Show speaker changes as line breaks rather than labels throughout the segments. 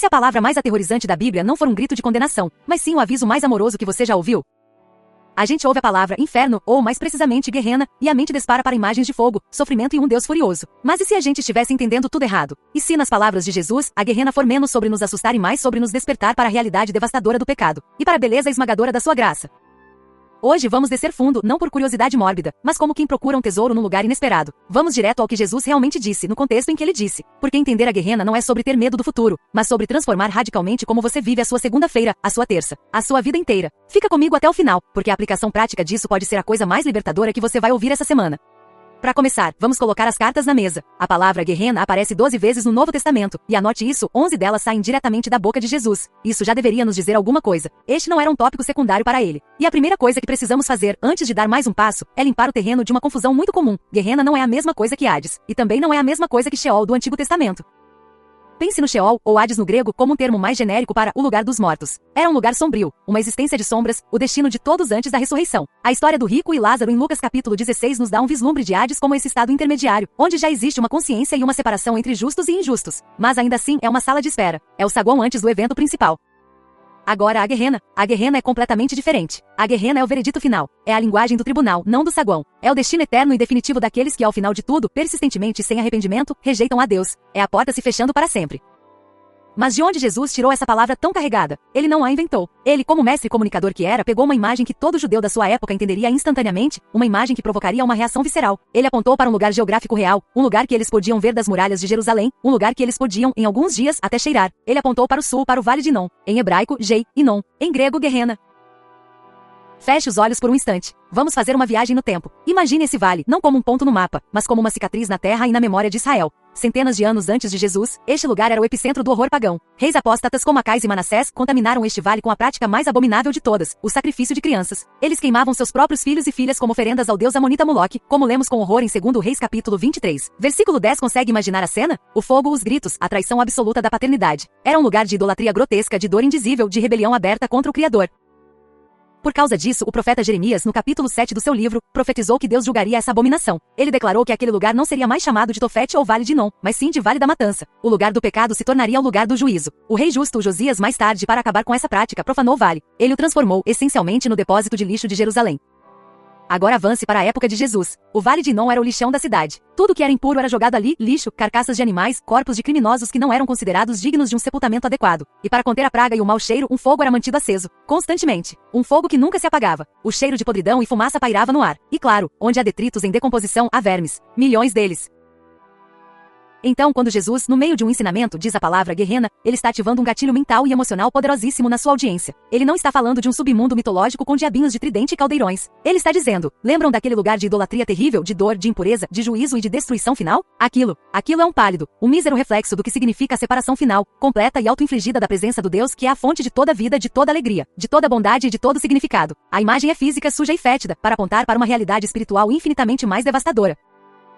se a palavra mais aterrorizante da Bíblia não for um grito de condenação, mas sim o aviso mais amoroso que você já ouviu? A gente ouve a palavra inferno, ou mais precisamente Guerrena, e a mente dispara para imagens de fogo, sofrimento e um Deus furioso. Mas e se a gente estivesse entendendo tudo errado? E se nas palavras de Jesus, a Guerrena for menos sobre nos assustar e mais sobre nos despertar para a realidade devastadora do pecado, e para a beleza esmagadora da sua graça? Hoje vamos descer fundo, não por curiosidade mórbida, mas como quem procura um tesouro num lugar inesperado. Vamos direto ao que Jesus realmente disse, no contexto em que ele disse. Porque entender a Guerrena não é sobre ter medo do futuro, mas sobre transformar radicalmente como você vive a sua segunda-feira, a sua terça, a sua vida inteira. Fica comigo até o final, porque a aplicação prática disso pode ser a coisa mais libertadora que você vai ouvir essa semana. Para começar, vamos colocar as cartas na mesa. A palavra Guerrena aparece 12 vezes no Novo Testamento, e anote isso, 11 delas saem diretamente da boca de Jesus. Isso já deveria nos dizer alguma coisa. Este não era um tópico secundário para ele. E a primeira coisa que precisamos fazer, antes de dar mais um passo, é limpar o terreno de uma confusão muito comum. Guerrena não é a mesma coisa que Hades, e também não é a mesma coisa que Sheol do Antigo Testamento. Pense no Sheol, ou Hades no grego, como um termo mais genérico para o lugar dos mortos. Era um lugar sombrio, uma existência de sombras, o destino de todos antes da ressurreição. A história do rico e Lázaro em Lucas capítulo 16 nos dá um vislumbre de Hades como esse estado intermediário, onde já existe uma consciência e uma separação entre justos e injustos. Mas ainda assim é uma sala de espera. É o saguão antes do evento principal. Agora a Guerrena é completamente diferente. A Guerrena é o veredito final. É a linguagem do tribunal, não do saguão. É o destino eterno e definitivo daqueles que ao final de tudo, persistentemente e sem arrependimento, rejeitam a Deus. É a porta se fechando para sempre. Mas de onde Jesus tirou essa palavra tão carregada? Ele não a inventou. Ele, como mestre comunicador que era, pegou uma imagem que todo judeu da sua época entenderia instantaneamente, uma imagem que provocaria uma reação visceral. Ele apontou para um lugar geográfico real, um lugar que eles podiam ver das muralhas de Jerusalém, um lugar que eles podiam, em alguns dias, até cheirar. Ele apontou para o sul, para o vale de Inom. Em hebraico, Jei, Inom. Em grego, Guerrena. Feche os olhos por um instante. Vamos fazer uma viagem no tempo. Imagine esse vale, não como um ponto no mapa, mas como uma cicatriz na terra e na memória de Israel. Centenas de anos antes de Jesus, este lugar era o epicentro do horror pagão. Reis apóstatas como Acais e Manassés contaminaram este vale com a prática mais abominável de todas, o sacrifício de crianças. Eles queimavam seus próprios filhos e filhas como oferendas ao deus amonita Moloque, como lemos com horror em 2 Reis capítulo 23. Versículo 10. Consegue imaginar a cena? O fogo, os gritos, a traição absoluta da paternidade. Era um lugar de idolatria grotesca, de dor indizível, de rebelião aberta contra o Criador. Por causa disso, o profeta Jeremias, no capítulo 7 do seu livro, profetizou que Deus julgaria essa abominação. Ele declarou que aquele lugar não seria mais chamado de Tofete ou Vale de Inom, mas sim de Vale da Matança. O lugar do pecado se tornaria o lugar do juízo. O rei justo Josias, mais tarde, para acabar com essa prática, profanou o vale. Ele o transformou, essencialmente, no depósito de lixo de Jerusalém. Agora avance para a época de Jesus. O Vale de Inom era o lixão da cidade. Tudo que era impuro era jogado ali, lixo, carcaças de animais, corpos de criminosos que não eram considerados dignos de um sepultamento adequado. E para conter a praga e o mau cheiro, um fogo era mantido aceso, constantemente. Um fogo que nunca se apagava. O cheiro de podridão e fumaça pairava no ar. E claro, onde há detritos em decomposição, há vermes. Milhões deles. Então, quando Jesus, no meio de um ensinamento, diz a palavra Guerrena, ele está ativando um gatilho mental e emocional poderosíssimo na sua audiência. Ele não está falando de um submundo mitológico com diabinhos de tridente e caldeirões. Ele está dizendo, lembram daquele lugar de idolatria terrível, de dor, de impureza, de juízo e de destruição final? Aquilo é um pálido, um mísero reflexo do que significa a separação final, completa e auto-infligida da presença do Deus que é a fonte de toda vida, de toda alegria, de toda bondade e de todo significado. A imagem é física, suja e fétida, para apontar para uma realidade espiritual infinitamente mais devastadora.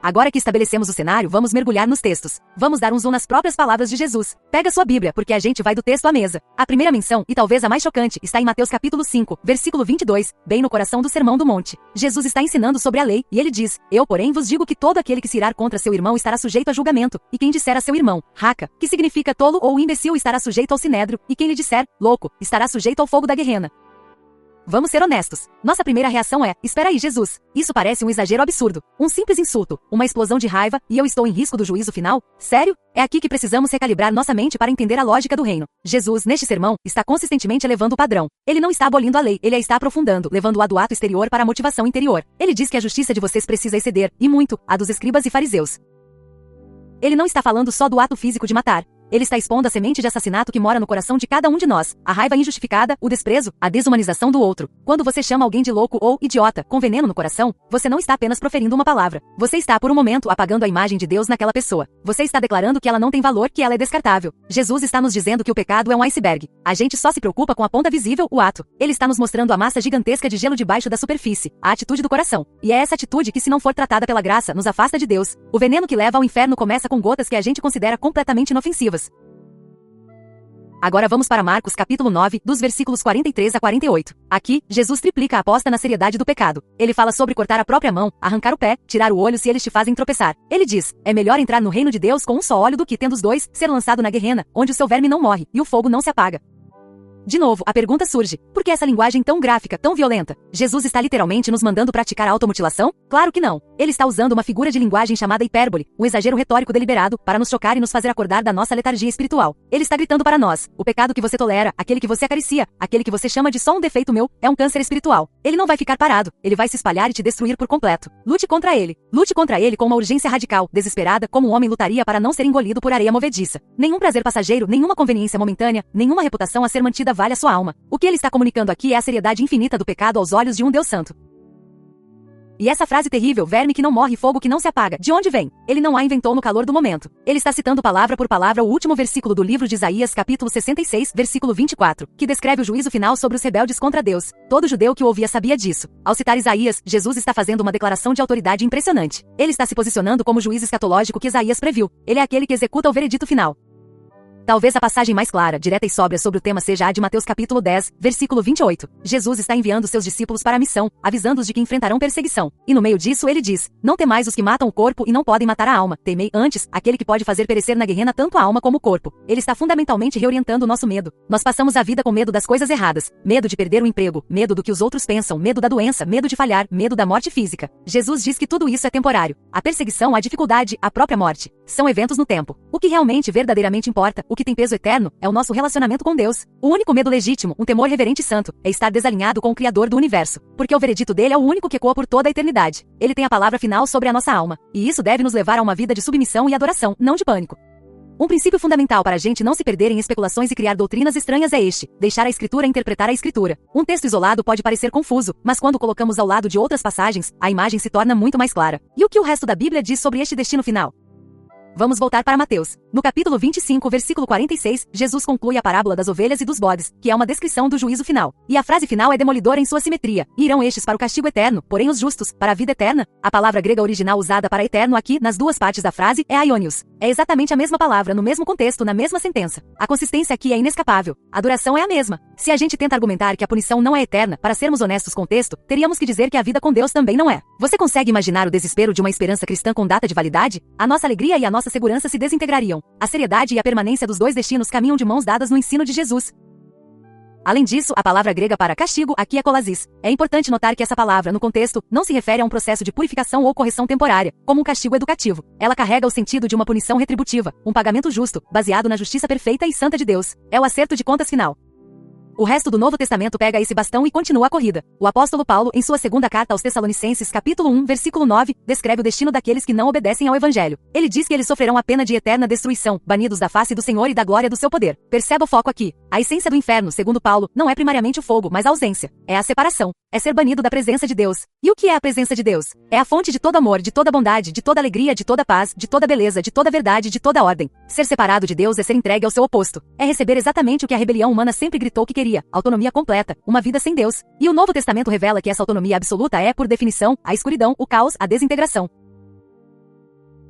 Agora que estabelecemos o cenário, vamos mergulhar nos textos. Vamos dar um zoom nas próprias palavras de Jesus. Pega sua Bíblia, porque a gente vai do texto à mesa. A primeira menção, e talvez a mais chocante, está em Mateus capítulo 5, versículo 22, bem no coração do Sermão do Monte. Jesus está ensinando sobre a lei, e ele diz, eu, porém, vos digo que todo aquele que se irar contra seu irmão estará sujeito a julgamento, e quem disser a seu irmão, raca, que significa tolo ou imbecil, estará sujeito ao sinédrio, e quem lhe disser, louco, estará sujeito ao fogo da Guerrena. Vamos ser honestos. Nossa primeira reação é, espera aí, Jesus. Isso parece um exagero absurdo. Um simples insulto, uma explosão de raiva, e eu estou em risco do juízo final? Sério? É aqui que precisamos recalibrar nossa mente para entender a lógica do reino. Jesus, neste sermão, está consistentemente elevando o padrão. Ele não está abolindo a lei, ele a está aprofundando, levando-a do ato exterior para a motivação interior. Ele diz que a justiça de vocês precisa exceder, e muito, a dos escribas e fariseus. Ele não está falando só do ato físico de matar. Ele está expondo a semente de assassinato que mora no coração de cada um de nós, a raiva injustificada, o desprezo, a desumanização do outro. Quando você chama alguém de louco ou idiota, com veneno no coração, você não está apenas proferindo uma palavra. Você está, por um momento, apagando a imagem de Deus naquela pessoa. Você está declarando que ela não tem valor, que ela é descartável. Jesus está nos dizendo que o pecado é um iceberg. A gente só se preocupa com a ponta visível, o ato. Ele está nos mostrando a massa gigantesca de gelo debaixo da superfície, a atitude do coração. E é essa atitude que, se não for tratada pela graça, nos afasta de Deus. O veneno que leva ao inferno começa com gotas que a gente considera completamente inofensivas. Agora vamos para Marcos capítulo 9, dos versículos 43 a 48. Aqui, Jesus triplica a aposta na seriedade do pecado. Ele fala sobre cortar a própria mão, arrancar o pé, tirar o olho se eles te fazem tropeçar. Ele diz, é melhor entrar no reino de Deus com um só olho do que, tendo os dois, ser lançado na guerrena, onde o seu verme não morre, e o fogo não se apaga. De novo, a pergunta surge, por que essa linguagem tão gráfica, tão violenta? Jesus está literalmente nos mandando praticar a automutilação? Claro que não. Ele está usando uma figura de linguagem chamada hipérbole, um exagero retórico deliberado, para nos chocar e nos fazer acordar da nossa letargia espiritual. Ele está gritando para nós, o pecado que você tolera, aquele que você acaricia, aquele que você chama de só um defeito meu, é um câncer espiritual. Ele não vai ficar parado, ele vai se espalhar e te destruir por completo. Lute contra ele. Lute contra ele com uma urgência radical, desesperada, como um homem lutaria para não ser engolido por areia movediça. Nenhum prazer passageiro, nenhuma conveniência momentânea, nenhuma reputação a ser mantida vale a sua alma. O que ele está comunicando aqui é a seriedade infinita do pecado aos olhos de um Deus santo. E essa frase terrível, verme que não morre, fogo que não se apaga, de onde vem? Ele não a inventou no calor do momento. Ele está citando palavra por palavra o último versículo do livro de Isaías, capítulo 66, versículo 24, que descreve o juízo final sobre os rebeldes contra Deus. Todo judeu que o ouvia sabia disso. Ao citar Isaías, Jesus está fazendo uma declaração de autoridade impressionante. Ele está se posicionando como o juiz escatológico que Isaías previu. Ele é aquele que executa o veredito final. Talvez a passagem mais clara, direta e sóbria sobre o tema seja a de Mateus capítulo 10, versículo 28. Jesus está enviando seus discípulos para a missão, avisando-os de que enfrentarão perseguição. E no meio disso ele diz, não temais os que matam o corpo e não podem matar a alma. Temei, antes, aquele que pode fazer perecer na guerrena tanto a alma como o corpo. Ele está fundamentalmente reorientando o nosso medo. Nós passamos a vida com medo das coisas erradas. Medo de perder o emprego, medo do que os outros pensam, medo da doença, medo de falhar, medo da morte física. Jesus diz que tudo isso é temporário. A perseguição, a dificuldade, a própria morte. São eventos no tempo. O que realmente verdadeiramente importa, o que tem peso eterno, é o nosso relacionamento com Deus. O único medo legítimo, um temor reverente e santo, é estar desalinhado com o Criador do universo. Porque o veredito dele é o único que ecoa por toda a eternidade. Ele tem a palavra final sobre a nossa alma. E isso deve nos levar a uma vida de submissão e adoração, não de pânico. Um princípio fundamental para a gente não se perder em especulações e criar doutrinas estranhas é este: deixar a Escritura interpretar a Escritura. Um texto isolado pode parecer confuso, mas quando colocamos ao lado de outras passagens, a imagem se torna muito mais clara. E o que o resto da Bíblia diz sobre este destino final? Vamos voltar para Mateus. No capítulo 25, versículo 46, Jesus conclui a parábola das ovelhas e dos bodes, que é uma descrição do juízo final. E a frase final é demolidora em sua simetria. Irão estes para o castigo eterno, porém os justos, para a vida eterna. A palavra grega original usada para eterno aqui, nas duas partes da frase, é aionios. É exatamente a mesma palavra, no mesmo contexto, na mesma sentença. A consistência aqui é inescapável. A duração é a mesma. Se a gente tenta argumentar que a punição não é eterna, para sermos honestos com o texto, teríamos que dizer que a vida com Deus também não é. Você consegue imaginar o desespero de uma esperança cristã com data de validade? A nossa alegria e a nossa segurança se desintegrariam. A seriedade e a permanência dos dois destinos caminham de mãos dadas no ensino de Jesus. Além disso, a palavra grega para castigo aqui é kolasis. É importante notar que essa palavra, no contexto, não se refere a um processo de purificação ou correção temporária, como um castigo educativo. Ela carrega o sentido de uma punição retributiva, um pagamento justo, baseado na justiça perfeita e santa de Deus. É o acerto de contas final. O resto do Novo Testamento pega esse bastão e continua a corrida. O apóstolo Paulo, em sua segunda carta aos Tessalonicenses, capítulo 1, versículo 9, descreve o destino daqueles que não obedecem ao Evangelho. Ele diz que eles sofrerão a pena de eterna destruição, banidos da face do Senhor e da glória do seu poder. Perceba o foco aqui. A essência do inferno, segundo Paulo, não é primariamente o fogo, mas a ausência. É a separação. É ser banido da presença de Deus. E o que é a presença de Deus? É a fonte de todo amor, de toda bondade, de toda alegria, de toda paz, de toda beleza, de toda verdade, de toda ordem. Ser separado de Deus é ser entregue ao seu oposto. É receber exatamente o que a rebelião humana sempre gritou que queria: autonomia completa, uma vida sem Deus. E o Novo Testamento revela que essa autonomia absoluta é, por definição, a escuridão, o caos, a desintegração.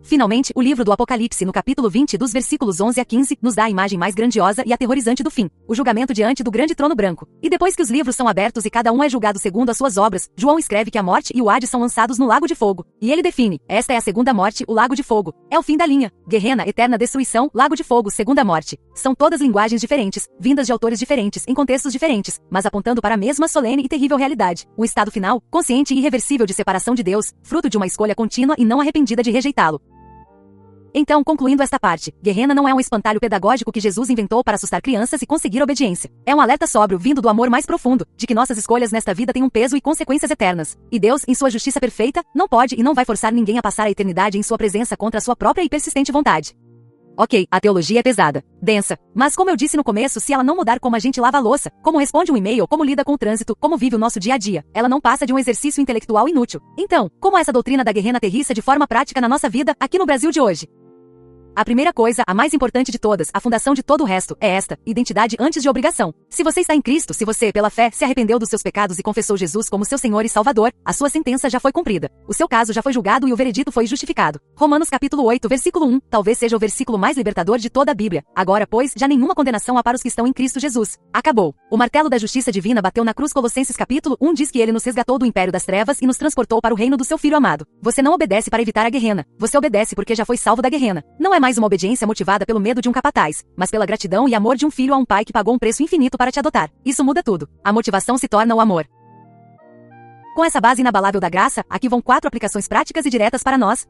Finalmente, o livro do Apocalipse, no capítulo 20, dos versículos 11 a 15, nos dá a imagem mais grandiosa e aterrorizante do fim, o julgamento diante do grande trono branco. E depois que os livros são abertos e cada um é julgado segundo as suas obras, João escreve que a morte e o Hades são lançados no lago de fogo. E ele define: esta é a segunda morte, o lago de fogo. É o fim da linha. Guerrena, eterna destruição, lago de fogo, segunda morte. São todas linguagens diferentes, vindas de autores diferentes, em contextos diferentes, mas apontando para a mesma solene e terrível realidade. Um estado final, consciente e irreversível de separação de Deus, fruto de uma escolha contínua e não arrependida de rejeitá-lo. Então, concluindo esta parte, Guerrena não é um espantalho pedagógico que Jesus inventou para assustar crianças e conseguir obediência. É um alerta sóbrio vindo do amor mais profundo, de que nossas escolhas nesta vida têm um peso e consequências eternas. E Deus, em sua justiça perfeita, não pode e não vai forçar ninguém a passar a eternidade em sua presença contra a sua própria e persistente vontade. Ok, a teologia é pesada, densa, mas como eu disse no começo, se ela não mudar como a gente lava a louça, como responde um e-mail, como lida com o trânsito, como vive o nosso dia a dia, ela não passa de um exercício intelectual inútil. Então, como essa doutrina da Guerrena aterrissa de forma prática na nossa vida, aqui no Brasil de hoje? A primeira coisa, a mais importante de todas, a fundação de todo o resto, é esta: identidade antes de obrigação. Se você está em Cristo, se você, pela fé, se arrependeu dos seus pecados e confessou Jesus como seu Senhor e Salvador, a sua sentença já foi cumprida. O seu caso já foi julgado e o veredito foi justificado. Romanos capítulo 8, versículo 1, talvez seja o versículo mais libertador de toda a Bíblia. Agora, pois, já nenhuma condenação há para os que estão em Cristo Jesus. Acabou. O martelo da justiça divina bateu na cruz. Colossenses capítulo 1 diz que ele nos resgatou do império das trevas e nos transportou para o reino do seu Filho amado. Você não obedece para evitar a guerrena. Você obedece porque já foi salvo da guerrena. Não é mais uma obediência motivada pelo medo de um capataz, mas pela gratidão e amor de um filho a um pai que pagou um preço infinito para te adotar. Isso muda tudo. A motivação se torna o amor. Com essa base inabalável da graça, aqui vão 4 aplicações práticas e diretas para nós.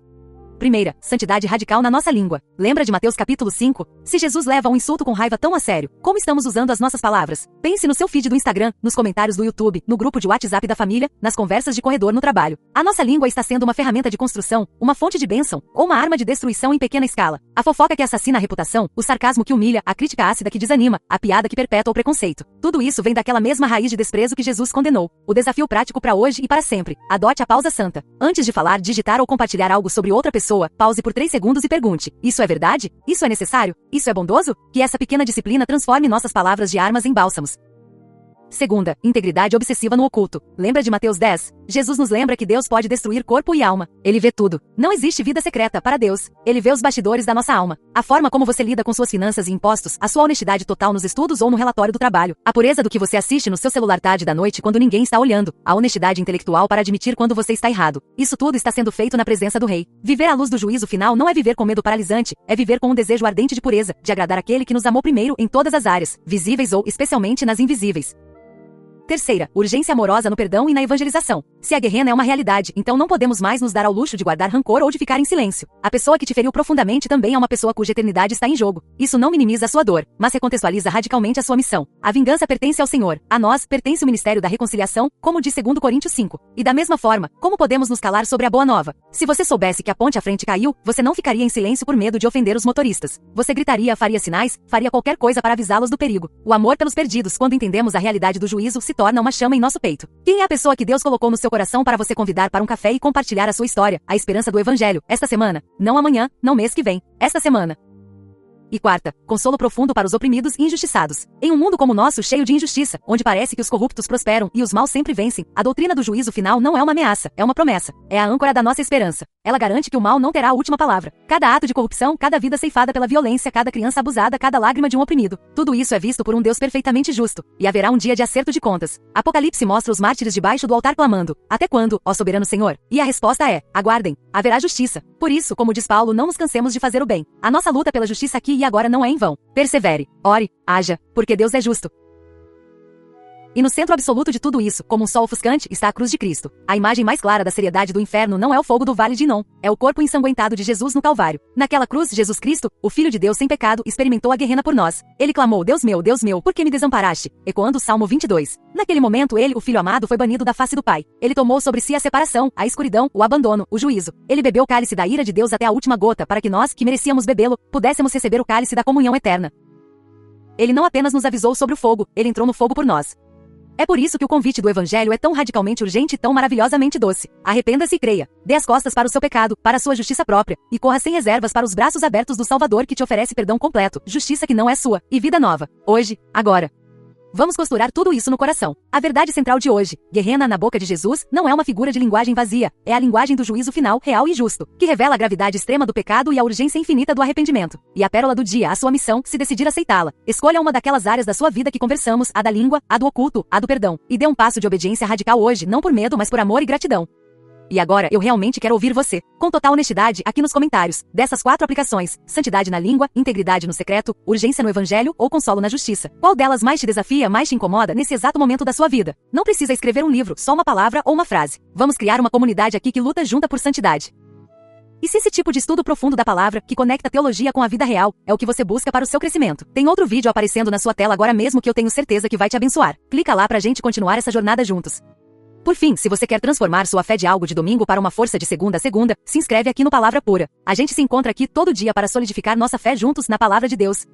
Primeira, santidade radical na nossa língua. Lembra de Mateus capítulo 5? Se Jesus leva um insulto com raiva tão a sério, como estamos usando as nossas palavras? Pense no seu feed do Instagram, nos comentários do YouTube, no grupo de WhatsApp da família, nas conversas de corredor no trabalho. A nossa língua está sendo uma ferramenta de construção, uma fonte de bênção, ou uma arma de destruição em pequena escala. A fofoca que assassina a reputação, o sarcasmo que humilha, a crítica ácida que desanima, a piada que perpetua o preconceito. Tudo isso vem daquela mesma raiz de desprezo que Jesus condenou. O desafio prático para hoje e para sempre: adote a pausa santa. Antes de falar, digitar ou compartilhar algo sobre outra pessoa, pause por 3 segundos e pergunte: isso é verdade? Isso é necessário? Isso é bondoso? Que essa pequena disciplina transforme nossas palavras de armas em bálsamos. Segunda, integridade obsessiva no oculto. Lembra de Mateus 10? Jesus nos lembra que Deus pode destruir corpo e alma. Ele vê tudo. Não existe vida secreta para Deus. Ele vê os bastidores da nossa alma. A forma como você lida com suas finanças e impostos, a sua honestidade total nos estudos ou no relatório do trabalho, a pureza do que você assiste no seu celular tarde da noite quando ninguém está olhando, a honestidade intelectual para admitir quando você está errado. Isso tudo está sendo feito na presença do Rei. Viver à luz do juízo final não é viver com medo paralisante, é viver com um desejo ardente de pureza, de agradar aquele que nos amou primeiro em todas as áreas, visíveis ou especialmente nas invisíveis. Terceira, urgência amorosa no perdão e na evangelização. Se a guerrena é uma realidade, então não podemos mais nos dar ao luxo de guardar rancor ou de ficar em silêncio. A pessoa que te feriu profundamente também é uma pessoa cuja eternidade está em jogo. Isso não minimiza a sua dor, mas recontextualiza radicalmente a sua missão. A vingança pertence ao Senhor. A nós pertence o ministério da reconciliação, como diz 2 Coríntios 5. E da mesma forma, como podemos nos calar sobre a boa nova? Se você soubesse que a ponte à frente caiu, você não ficaria em silêncio por medo de ofender os motoristas. Você gritaria, faria sinais, faria qualquer coisa para avisá-los do perigo. O amor pelos perdidos, quando entendemos a realidade do juízo, se torna uma chama em nosso peito. Quem é a pessoa que Deus colocou no seu coração para você convidar para um café e compartilhar a sua história, a esperança do Evangelho, esta semana? Não amanhã, não mês que vem, esta semana. E quarta, consolo profundo para os oprimidos e injustiçados. Em um mundo como o nosso, cheio de injustiça, onde parece que os corruptos prosperam e os maus sempre vencem, a doutrina do juízo final não é uma ameaça, é uma promessa. É a âncora da nossa esperança. Ela garante que o mal não terá a última palavra. Cada ato de corrupção, cada vida ceifada pela violência, cada criança abusada, cada lágrima de um oprimido. Tudo isso é visto por um Deus perfeitamente justo. E haverá um dia de acerto de contas. Apocalipse mostra os mártires debaixo do altar clamando: até quando, ó soberano Senhor? E a resposta é: aguardem. Haverá justiça. Por isso, como diz Paulo, não nos cansemos de fazer o bem. A nossa luta pela justiça aqui e agora não é em vão. Persevere, ore, haja, porque Deus é justo. E no centro absoluto de tudo isso, como um sol ofuscante, está a cruz de Cristo. A imagem mais clara da seriedade do inferno não é o fogo do vale de Inom, é o corpo ensanguentado de Jesus no Calvário. Naquela cruz, Jesus Cristo, o Filho de Deus sem pecado, experimentou a guerrena por nós. Ele clamou: Deus meu, por que me desamparaste? Ecoando o Salmo 22. Naquele momento ele, o Filho amado, foi banido da face do Pai. Ele tomou sobre si a separação, a escuridão, o abandono, o juízo. Ele bebeu o cálice da ira de Deus até a última gota para que nós, que merecíamos bebê-lo, pudéssemos receber o cálice da comunhão eterna. Ele não apenas nos avisou sobre o fogo, ele entrou no fogo por nós. É por isso que o convite do Evangelho é tão radicalmente urgente e tão maravilhosamente doce. Arrependa-se e creia. Dê as costas para o seu pecado, para a sua justiça própria, e corra sem reservas para os braços abertos do Salvador que te oferece perdão completo, justiça que não é sua, e vida nova. Hoje, agora. Vamos costurar tudo isso no coração. A verdade central de hoje, guerrena na boca de Jesus, não é uma figura de linguagem vazia, é a linguagem do juízo final, real e justo, que revela a gravidade extrema do pecado e a urgência infinita do arrependimento. E a pérola do dia, a sua missão, se decidir aceitá-la. Escolha uma daquelas áreas da sua vida que conversamos, a da língua, a do oculto, a do perdão. E dê um passo de obediência radical hoje, não por medo, mas por amor e gratidão. E agora, eu realmente quero ouvir você, com total honestidade, aqui nos comentários, dessas 4 aplicações: santidade na língua, integridade no secreto, urgência no Evangelho ou consolo na justiça. Qual delas mais te desafia, mais te incomoda nesse exato momento da sua vida? Não precisa escrever um livro, só uma palavra ou uma frase. Vamos criar uma comunidade aqui que luta junta por santidade. E se esse tipo de estudo profundo da palavra, que conecta teologia com a vida real, é o que você busca para o seu crescimento? Tem outro vídeo aparecendo na sua tela agora mesmo que eu tenho certeza que vai te abençoar. Clica lá pra gente continuar essa jornada juntos. Por fim, se você quer transformar sua fé de algo de domingo para uma força de segunda a segunda, se inscreve aqui no Palavra Pura. A gente se encontra aqui todo dia para solidificar nossa fé juntos na Palavra de Deus.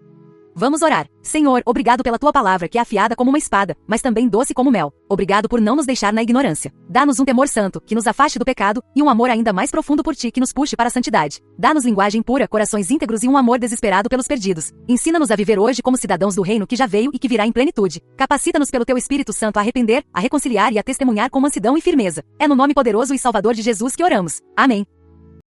Vamos orar. Senhor, obrigado pela tua palavra que é afiada como uma espada, mas também doce como mel. Obrigado por não nos deixar na ignorância. Dá-nos um temor santo, que nos afaste do pecado, e um amor ainda mais profundo por ti que nos puxe para a santidade. Dá-nos linguagem pura, corações íntegros e um amor desesperado pelos perdidos. Ensina-nos a viver hoje como cidadãos do reino que já veio e que virá em plenitude. Capacita-nos pelo teu Espírito Santo a arrepender, a reconciliar e a testemunhar com mansidão e firmeza. É no nome poderoso e salvador de Jesus que oramos. Amém.